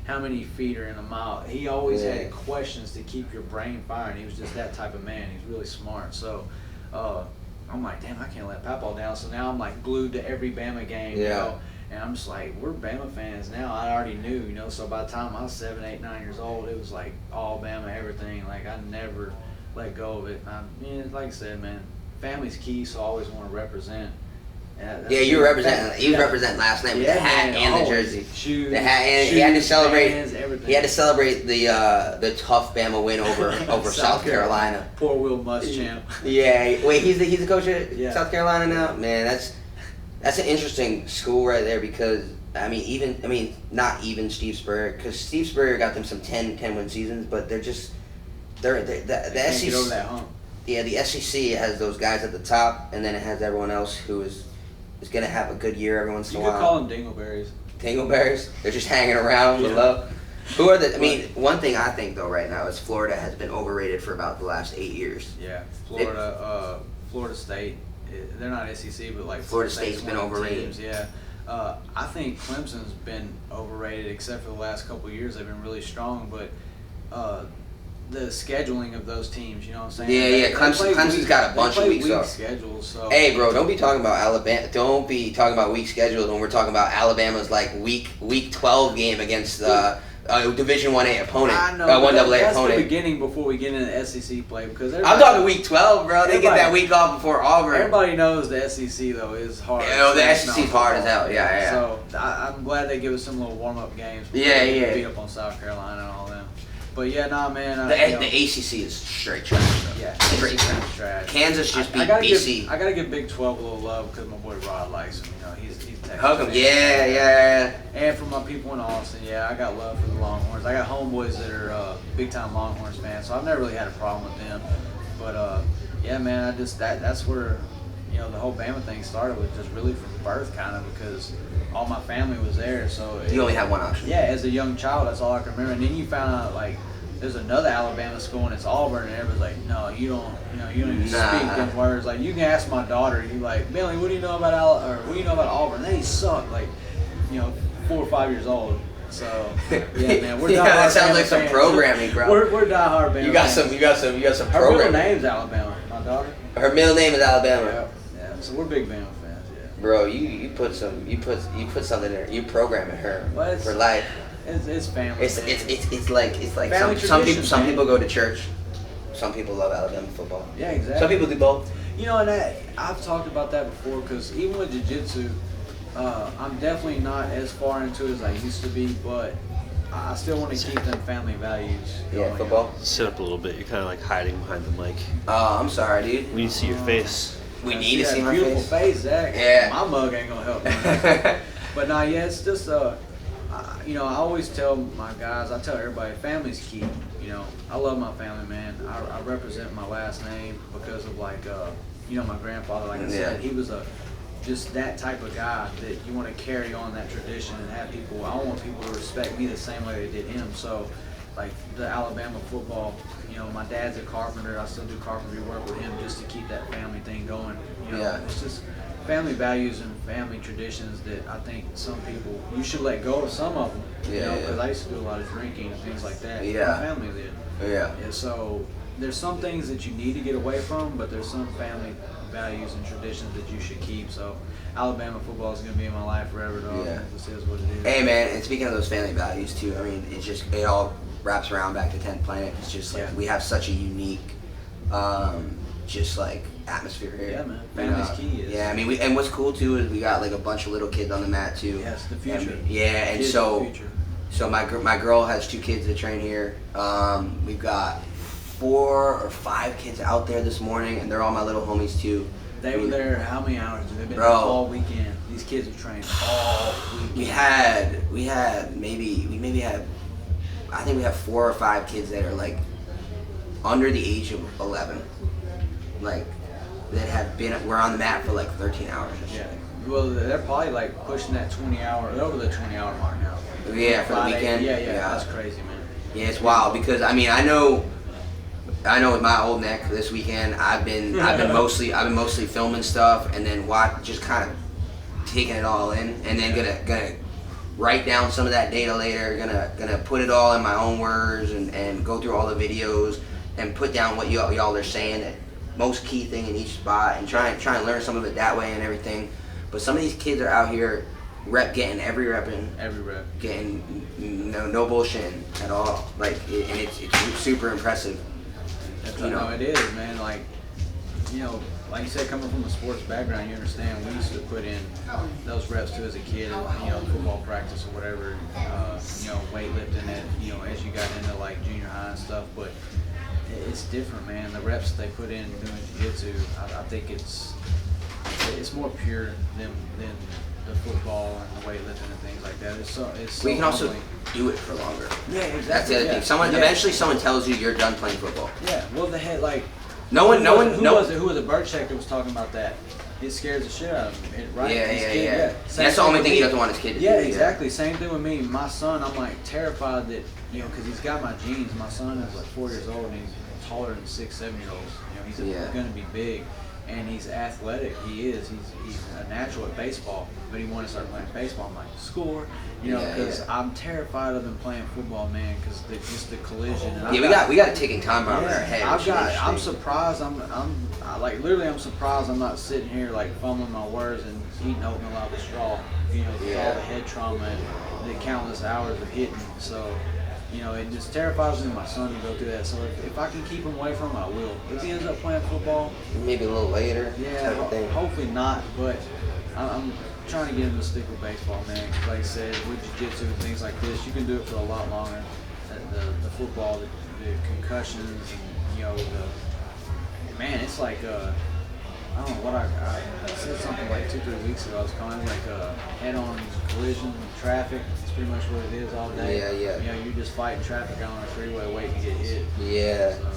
How many feet are in a mile? He always had questions to keep your brain firing. He was just that type of man. He's really smart. So I'm like, damn, I can't let Papa down. So now I'm like glued to every Bama game, and I'm just like, we're Bama fans now. I already knew, so by the time I was 7, 8, 9 years old, it was like all Bama, everything. Like I never let go of it. Like I said, man, family's key, so I always want to represent. You represent last night with the hat and the jersey. Shoes, the hat, and he had to celebrate. Fans, everything. He had to celebrate the tough Bama win over South Carolina. Poor Will Muschamp. Yeah, wait, he's the coach at South Carolina now. Man, that's an interesting school right there, because not even Steve Spurrier, because Steve Spurrier got them some 10-win seasons, but they're the SEC. Get over that hump. Yeah, the SEC has those guys at the top, and then it has everyone else who is going to have a good year every once in a while. You could call them dingleberries. Dingleberries? They're just hanging around below. Who are one thing I think, though, right now is Florida has been overrated for about the last 8 years. Yeah, Florida State, they're not SEC, but like Florida State's been overrated. Teams, I think Clemson's been overrated, except for the last couple of years. They've been really strong, but the scheduling of those teams, you know what I'm saying? Clemson's got a bunch of weeks off. Schedules, so. Hey, bro, don't be talking about Alabama. Don't be talking about weak schedules when we're talking about Alabama's like week 12 game against a Division 1A opponent. I know. 1AA opponent. That's the beginning before we get into the SEC play, because I'm talking week 12, bro. They get that week off before Auburn. Everybody knows the SEC though is hard. Yeah, the SEC's hard as hell. Yeah. So I'm glad they give us some little warm up games. Beat up on South Carolina and all them. But man. The ACC is straight trash. Though. Yeah, straight trash. Kansas just beat BC. I gotta give Big 12 a little love because my boy Rod likes him. He's Texas. Hug him. Yeah. And for my people in Austin, I got love for the Longhorns. I got homeboys that are big time Longhorns fans, so I've never really had a problem with them. But man, I just that's where the whole Bama thing started with, just really from birth, kind of, because all my family was there. So you only have one option. Yeah, as a young child, that's all I can remember. And then you found out like there's another Alabama school and it's Auburn, and everybody's like, no, you don't even speak them words. Like you can ask my daughter, you like, Billy, what do you know about Auburn? They suck. Like 4 or 5 years old. So yeah, man, we're yeah, that sounds Bama like some fans. programming, bro. We're diehard Bama. You got fans. some Her programming. middle name's Alabama. My daughter. Her middle name is Alabama. Yeah. So we're big Bama fans. Yeah. Bro, you put something in her. You programming her Well, for life. It's family. It's like Family some people tradition, man. go to church. Some people love Alabama football. Yeah, exactly. Some people do both. You know, and I've talked about that before because even with Jiu Jitsu, I'm definitely not as far into it as I used to be, but I still want to keep them family values going. Yeah, football. Sit up a little bit. You're kind of like hiding behind the mic. Oh, I'm sorry, dude. We need to see your face. We I need to that see my beautiful face. Zach. Yeah. My mug ain't gonna help me. But nah, yeah, it's just you know, I always tell my guys, I tell everybody, family's key. You know, I love my family, man. I represent my last name because of like, you know, my grandfather. Like I said, he was just that type of guy that you want to carry on that tradition and have people. I want people to respect me the same way they did him. So, like the Alabama football, you know, my dad's a carpenter. I still do carpentry work with him just to keep that family thing going. You know, it's just family values and family traditions that I think some people, you should let go of some of them. You know, because I used to do a lot of drinking and things like that. Yeah. My family did. Yeah. And so there's some things that you need to get away from, but there's some family values and traditions that you should keep. So Alabama football is going to be in my life forever, though. Yeah. This is what it is. Hey, man, and speaking of those family values, too, I mean, it all wraps around back to 10th Planet. It's just like we have such a unique, just like atmosphere here. Yeah, man. Family's key. Yeah, I mean, and what's cool, too, is we got like a bunch of little kids on the mat, too. Yes, the future. And Kids so, the future. so my girl has 2 kids that train here. We've got 4 or 5 kids out there this morning, and they're all my little homies, too. They were there how many hours? They've been Bro. there all weekend. These kids have trained all weekend. We maybe had I think we have 4 or 5 kids that are like under the age of 11, like that have been we're on the mat for like 13 hours or something. Yeah. Well, they're probably like pushing that 20-hour, over the 20-hour mark now. Yeah, for the Friday. weekend. Yeah, that's crazy, man. Yeah, it's wild because I mean I know with my old neck this weekend I've been mostly filming stuff and then just kind of taking it all in and then gonna write down some of that data later, gonna put it all in my own words and go through all the videos and put down what y'all are saying, that most key thing in each spot, and try and learn some of it that way and everything. But some of these kids are out here getting every rep in. Every rep. Getting no bullshit at all. Like and it's super impressive. You know, it is, man. Like, you know, like you said, coming from a sports background, you understand we used to put in those reps too as a kid, you know, football practice or whatever, you know, weightlifting it, you know, as you got into like junior high and stuff. But it's different, man. The reps they put in doing jiu-jitsu, I think it's more pure than the football and the weightlifting and things like that. It's so We can also humbling. do it for longer. Yeah, exactly. That's the other thing. Eventually someone tells you you're done playing football. Yeah, well, the head like. Who was it? Who was it? Burchek that was talking about that. It scares the shit out of him, right? Yeah. Same That's the only with thing me. he doesn't want his kid to do. Yeah, exactly. Same thing with me. My son, I'm like terrified that, you know, because he's got my genes. My son is like 4 years old and he's taller than 6, 7-year-olds. You know, he's going to be big. And he's athletic. He is. He's a natural at baseball, but he wanted to start playing baseball. I'm like, score, you know, because I'm terrified of him playing football, man, because just the collision. And we got a ticking time bomb in our head. I'm surprised. I'm surprised I'm not sitting here like fumbling my words and eating oatmeal out of the straw. You know, with all the head trauma and the countless hours of hitting. So, you know, it just terrifies me, my son, to go through that. So if I can keep him away from it, I will. If he ends up playing football, maybe a little later. Hopefully not. But I'm trying to get him to stick with baseball, man. 'Cause like I said, with jiu-jitsu and things like this, you can do it for a lot longer. The football, the concussions, and, you know, man, it's like I don't know what I said something like 2-3 weeks ago. I was calling it like a head-on collision with traffic. It's pretty much what it is all day. Yeah. You know, you're just fighting traffic on a freeway waiting to get hit. Yeah. So.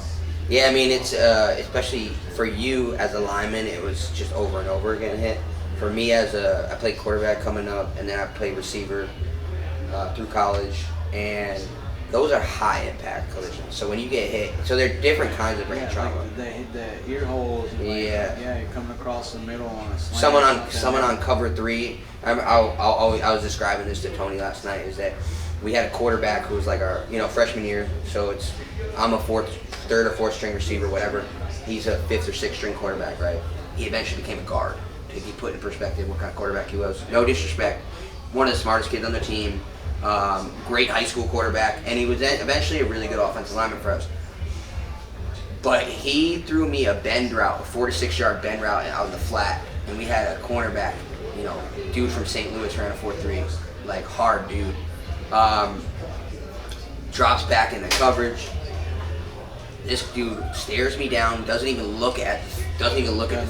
Yeah, I mean, it's especially for you as a lineman, it was just over and over getting hit. For me, I played quarterback coming up, and then I played receiver through college, and those are high impact collisions. So when you get hit, so they're different kinds of brain trauma. Like they hit the ear holes. And you're coming across the middle on a slant. Someone on cover 3. I was describing this to Tony last night. Is that we had a quarterback who was like our, freshman year. So I'm a third or fourth string receiver, whatever. He's a fifth or sixth string quarterback, right? He eventually became a guard. To be put in perspective, what kind of quarterback he was. No disrespect. One of the smartest kids on the team. Great high school quarterback, and he was eventually a really good offensive lineman for us. But he threw me a bend route, a 4-6 yard bend route out in the flat, and we had a cornerback, dude from St. Louis ran a 4.3, like hard dude. Drops back into coverage. This dude stares me down, doesn't even look at the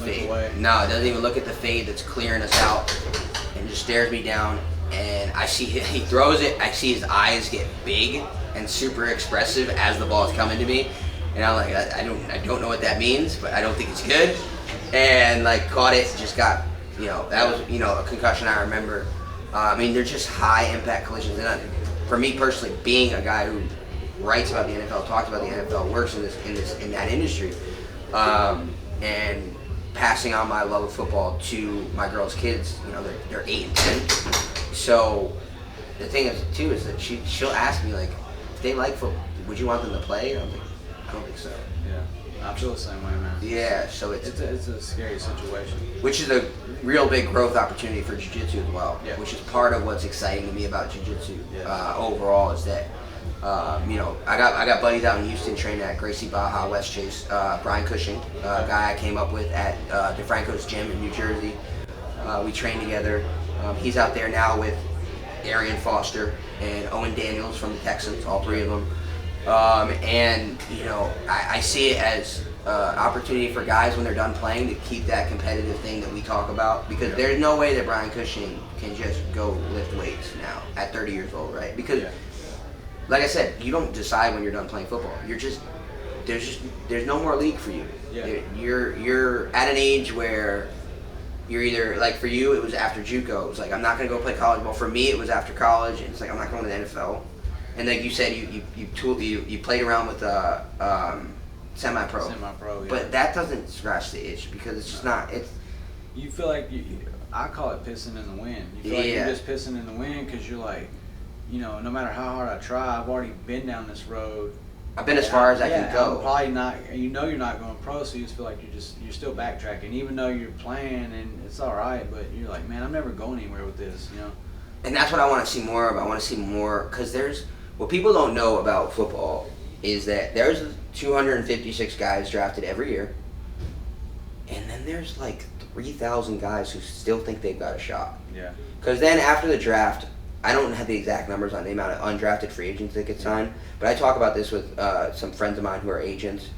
fade. No, doesn't even look at the fade that's clearing us out, and just stares me down. And I see he throws it. I see his eyes get big and super expressive as the ball is coming to me, and I'm like, I don't know what that means, but I don't think it's good. And like caught it, just got, that was a concussion I remember. They're just high impact collisions, and for me personally, being a guy who writes about the NFL, talks about the NFL, works in that industry, and passing on my love of football to my girls' kids, they're 8 and 10. So the thing is too is that she'll ask me like, if they like football, would you want them to play? And I'm like, I don't think so. Yeah, I feel the same way, man. Yeah, so it's a scary situation. Which is a real big growth opportunity for Jiu Jitsu as well. Yeah. Which is part of what's exciting to me about Jiu Jitsu Yeah. overall is that. I got buddies out in Houston training at Gracie Baja, West Chase. Brian Cushing, a guy I came up with at DeFranco's gym in New Jersey. We train together. He's out there now with Arian Foster and Owen Daniels from the Texans, all three of them. I see it as opportunity for guys when they're done playing to keep that competitive thing that we talk about, because there's no way that Brian Cushing can just go lift weights now at 30 years old, right? Because like I said, you don't decide when you're done playing football. There's no more league for you. Yeah. You're at an age where you're either, like for you, it was after JUCO. It was like, I'm not going to go play college ball. For me, it was after college. It's like, I'm not going to the NFL. And like you said, you played around with semi-pro. Semi-pro, yeah. But that doesn't scratch the itch, because it's just not. You feel like I call it pissing in the wind. You feel like you're just pissing in the wind because you're like, no matter how hard I try, I've already been down this road. I've been as far as I can go. I'm probably not. You're not going pro, so you just feel like you're still backtracking, even though you're playing and it's all right. But you're like, man, I'm never going anywhere with this, And that's what I want to see more of. I want to see more, because what people don't know about football is that there's 256 guys drafted every year, and then there's like 3,000 guys who still think they've got a shot. Yeah. Because then after the draft, I don't have the exact numbers on the amount of undrafted free agents that get signed, but I talk about this with some friends of mine who are agents,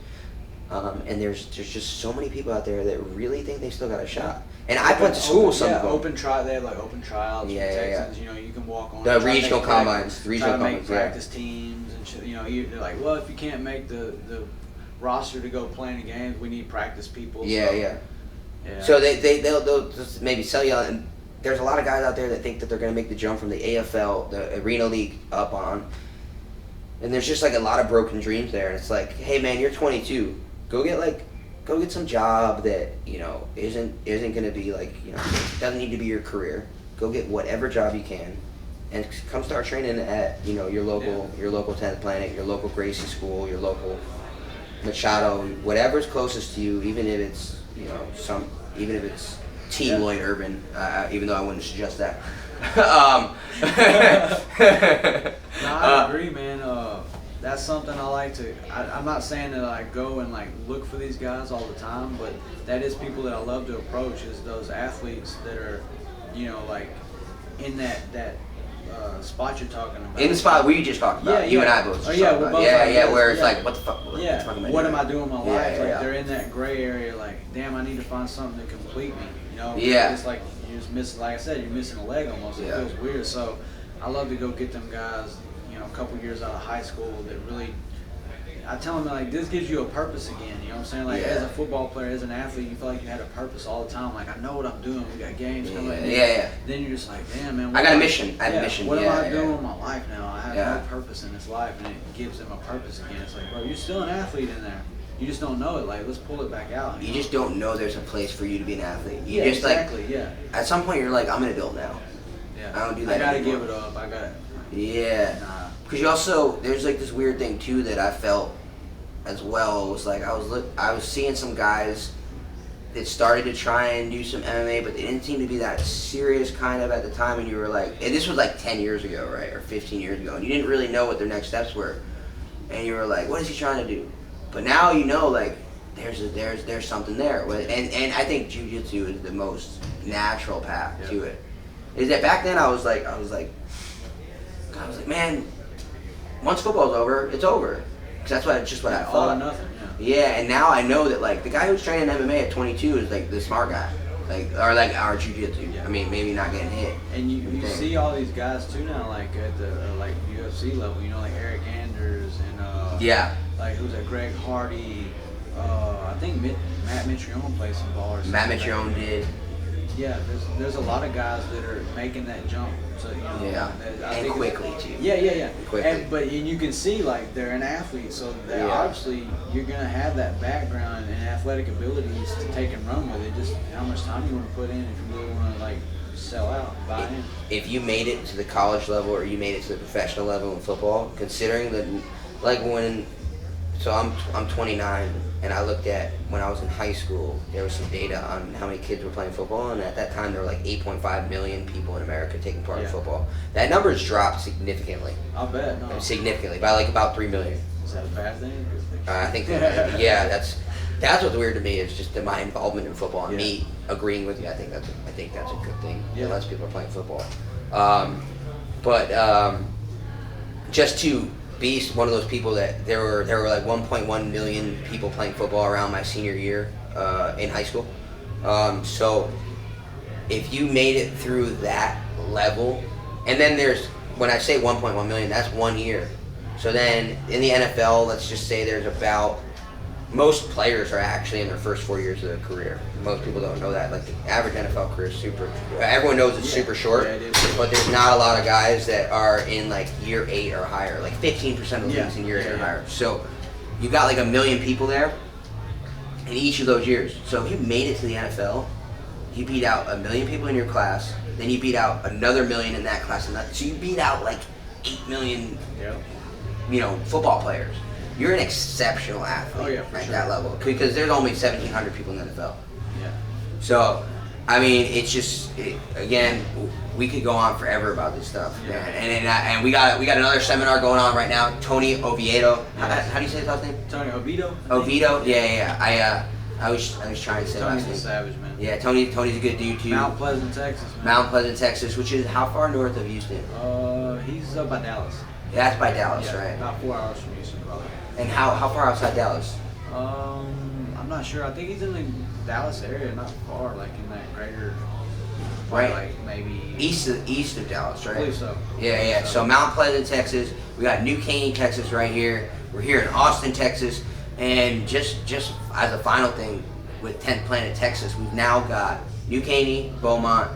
and there's just so many people out there that really think they still got a shot. And I went to school with some of them. They have like open tryouts for Texans. You can walk on. The regional combines. Try to make practice teams and shit. They're like, well, if you can't make the roster to go play in the games, we need practice people. Yeah. So they'll just maybe sell you on. There's a lot of guys out there that think that they're going to make the jump from the AFL, the Arena League, up on. And there's just like a lot of broken dreams there. And it's like, hey man, you're 22. Go get some job that, isn't going to be like, doesn't need to be your career. Go get whatever job you can, and come start training at, your local 10th Planet, your local Gracie school, your local Machado, whatever's closest to you, even if it's, even if it's Team Lloyd Urban, even though I wouldn't suggest that. No, I agree, man. That's something I like to. I'm not saying that I go and like look for these guys all the time, but that is people that I love to approach. Is those athletes that are, like in that spot you're talking about. In the spot we just talked about. You and I both. Where it's like, what the fuck? What am I doing in my life? They're in that gray area. Like, damn, I need to find something to complete me. It's like you're just missing. Like I said, you're missing a leg almost. It feels weird. So I love to go get them guys. A couple years out of high school that really, I tell them like, this gives you a purpose again. You know what I'm saying? Like as a football player, as an athlete, you feel like you had a purpose all the time. Like, I know what I'm doing. We got games coming. Then you're just like, damn man. I got a mission. I have a mission. What am I doing with my life now? I have no purpose in this life, and it gives them a purpose again. It's like, bro, you're still an athlete in there. You just don't know it. Like, let's pull it back out. You just don't know there's a place for you to be an athlete. You just exactly. At some point, you're like, I'm an adult now. Yeah. I don't do that I gotta anymore. give it up. Yeah. Nah. Because you also, there's like this weird thing too that I felt as well. It was like I was seeing some guys that started to try and do some MMA, but they didn't seem to be that serious kind of at the time. And you were like, and this was like 10 years ago, right, or 15 years ago, and you didn't really know what their next steps were. And you were like, what is he trying to do? But now you know, like, there's something there. And I think Jiu Jitsu is the most natural path to it. Is that back then I was like, man, once football's over, it's over. Because that's just what I thought. All or nothing. Yeah, and now I know that like the guy who's training MMA at 22 is like the smart guy, or like our jiu-jitsu. I mean, maybe not getting hit. And you see all these guys too now, like at the like UFC level. You know, like Eric Anders and like who's that? Greg Hardy. I think Matt Mitrione plays some ball. Or Matt Mitrione did. Yeah, there's a lot of guys that are making that jump. So, you know, and quickly too. Yeah. Quickly. But you can see like they're an athlete, so obviously you're gonna have that background and athletic abilities to take and run with it. Just how much time you want to put in if you really want to like sell out, buy in. If you made it to the college level or you made it to the professional level in football, considering that, like so I'm 29. And I looked at when I was in high school, there was some data on how many kids were playing football, and at that time there were like 8.5 million people in America taking part in football. That number has dropped significantly. I'll bet. No. Significantly, by like about 3 million. Is that a bad thing? I think that's what's weird to me is just my involvement in football and me agreeing with you. I think that's a good thing. Yeah. Less people are playing football. Just to be one of those people that there were like 1.1 million people playing football around my senior year in high school. So if you made it through that level, and then there's, when I say 1.1 million, that's 1 year. So then in the NFL, let's just say there's about, most players are actually in their first 4 years of their career. Most people don't know that. Like the average NFL career is everyone knows it's super short, but there's not a lot of guys that are in like year 8 or higher. Like 15% of the leagues in year 8 or higher. So you got like 1 million people there in each of those years. So if you made it to the NFL, you beat out 1 million people in your class, then you beat out another 1 million in that class, so you beat out like 8 million, football players. You're an exceptional athlete at that level because there's only 1,700 people in the NFL. Yeah. So, I mean, it's just again, we could go on forever about this stuff, man. And we got another seminar going on right now. Tony Oviedo. How do you say his last name? Tony Oviedo. Oviedo. Yeah. I was trying to say Tony's last name. a savage, man. Yeah, Tony's a good dude too. Mount Pleasant, Texas. Man. Mount Pleasant, Texas, which is how far north of Houston? He's up by Dallas. Yeah, that's by Dallas, right? About 4 hours from Houston, probably. And how far outside Dallas? I'm not sure. I think he's in the Dallas area, not far, like in that greater, like maybe east of Dallas, right? I believe so. Yeah. So Mount Pleasant, Texas. We got New Caney, Texas, right here. We're here in Austin, Texas, and just as a final thing, with 10th Planet Texas, we've now got New Caney, Beaumont,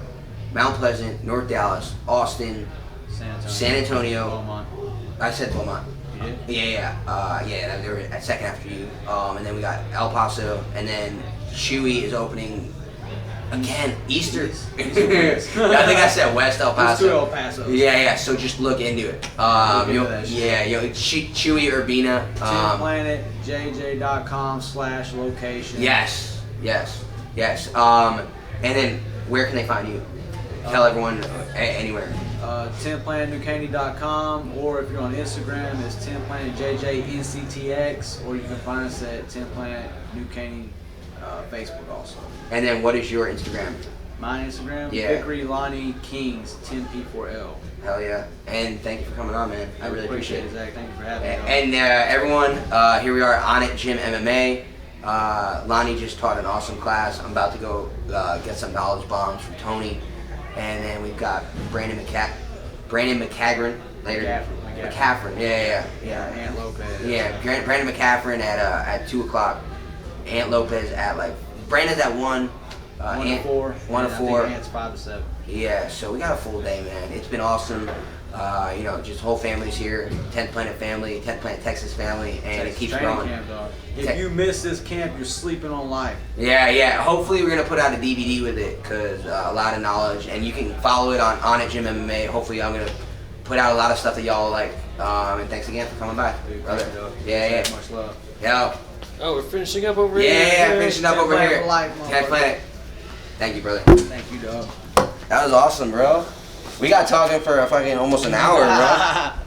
Mount Pleasant, North Dallas, Austin, San Antonio. Beaumont. I said Beaumont. You did? Yeah. They were at second after you. And then we got El Paso, and then Chewy is opening again. Easter. I think I said West El Paso. Let's do El Paso. Yeah. So just look into it. Chewy Urbina. TinPlanetJJ.com/location. Yes. And then where can they find you? Tell everyone anywhere. 10PlanetNewCaney.com, or if you're on Instagram, it's 10PlanetJJNCTX, or you can find us at 10Planet New Caney Facebook also. And then what is your Instagram? My Instagram, Vickery Lonnie Kings 10P4L. Hell yeah. And thank you for coming on, man. I really appreciate it. Zach. Thank you for having me on. And everyone, here we are at Onnit Gym MMA. Lonnie just taught an awesome class. I'm about to go get some knowledge bombs from Tony. And then we've got Brandon McCagran later. McCaffrey. Yeah. Ant Lopez. Yeah, Brandon McCaffrey at 2 o'clock. Ant Lopez at Brandon's at 1. 1 to 4. 1 to 4. Ant's 5 to 7. Yeah, so we got a full day, man. It's been awesome. Just whole family's here. 10th Planet family, 10th Planet Texas family, and it keeps growing. Camp, dog. If you miss this camp, you're sleeping on life. Yeah. Hopefully we're gonna put out a DVD with it, cause a lot of knowledge, and you can follow it on Onnit Gym MMA. Hopefully I'm gonna put out a lot of stuff that y'all like. And thanks again for coming by, brother. Yeah. Much love. Yo. Oh, we're finishing up over here. Yeah, finishing up over here. Life, Cat Planet. Thank you, brother. Thank you, dog. That was awesome, bro. We got talking for fucking almost an hour, bro.